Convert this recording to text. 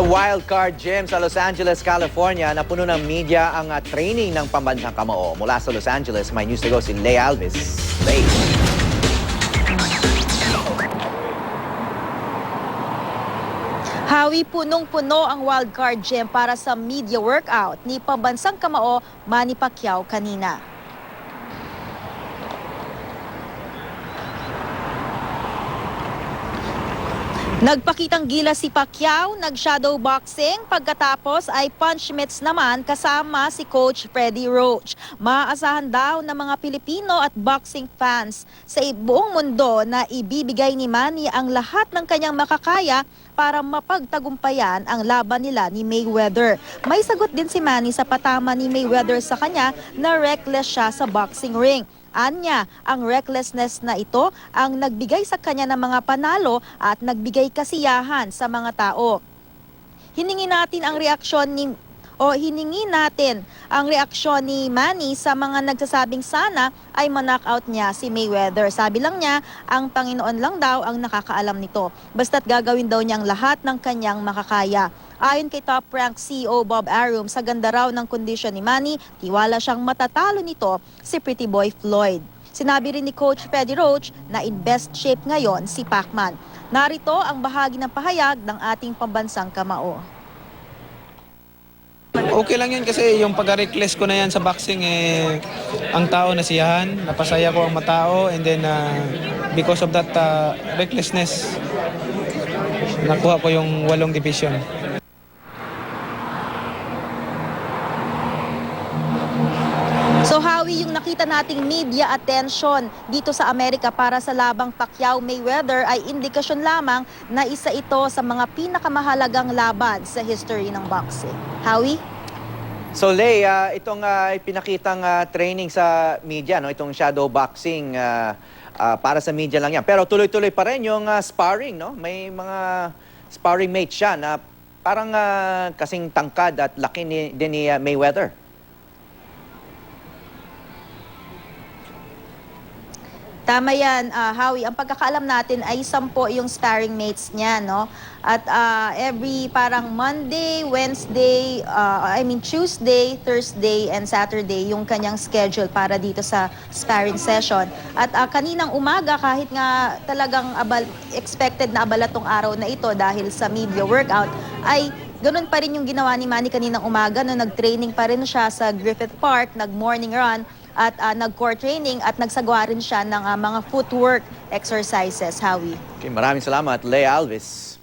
Wildcard Gym sa Los Angeles, California, napuno ng media ang training ng pambansang kamao. Mula sa Los Angeles, may news to go si Lay Alves. Lay. Hawi punong-puno ang Wildcard Gym para sa media workout ni pambansang kamao Manny Pacquiao kanina. Nagpakitang gilas si Pacquiao, nag-shadow boxing, pagkatapos ay punch mitts naman kasama si Coach Freddie Roach. Maaasahan daw ng mga Pilipino at boxing fans sa buong mundo na ibibigay ni Manny ang lahat ng kanyang makakaya para mapagtagumpayan ang laban nila ni Mayweather. May sagot din si Manny sa patama ni Mayweather sa kanya na reckless siya sa boxing ring. Anya, ang recklessness na ito ang nagbigay sa kanya ng mga panalo at nagbigay kasiyahan sa mga tao. Hiningi natin ang reaksyon ni Manny sa mga nagsasabing sana ay ma-knockout niya si Mayweather. Sabi lang niya, ang Panginoon lang daw ang nakakaalam nito. Basta't gagawin daw niya ang lahat ng kanyang makakaya. Ayon kay Top Rank CEO Bob Arum, sa ganda raw ng kondisyon ni Manny, tiwala siyang matatalo nito si Pretty Boy Floyd. Sinabi rin ni Coach Freddie Roach na in best shape ngayon si Pacman. Narito ang bahagi ng pahayag ng ating pambansang kamao. Okay lang yan kasi yung pagka-reckless ko na yan sa boxing, ang tao nasiyahan, napasaya ko ang matao, and then because of that recklessness, nakuha ko yung 8 division. So Hawi, yung nakita nating media attention dito sa Amerika para sa labang Pacquiao-Mayweather ay indikasyon lamang na isa ito sa mga pinakamahalagang laban sa history ng boxing. Hawi? So Lay, itong pinakitang training sa media, no? Itong shadow boxing, para sa media lang yan. Pero tuloy-tuloy pa rin yung sparring, no? May mga sparring mates siya na parang kasing tangkad at laki din ni Mayweather. Tama yan, Hawi. Ang pagkakaalam natin ay 10 yung sparring mates niya, no? At every parang Monday, Wednesday, Tuesday, Thursday, and Saturday yung kanyang schedule para dito sa sparring session. At kaninang umaga, kahit nga talagang expected na abala tong araw na ito dahil sa media workout, ay ganun pa rin yung ginawa ni Manny kaninang umaga, no? Nag-training pa rin siya sa Griffith Park, nag-morning run, at nag-core training at nagsagawa rin siya ng mga footwork exercises, Hawi. Okay, maraming salamat, Lay Alves.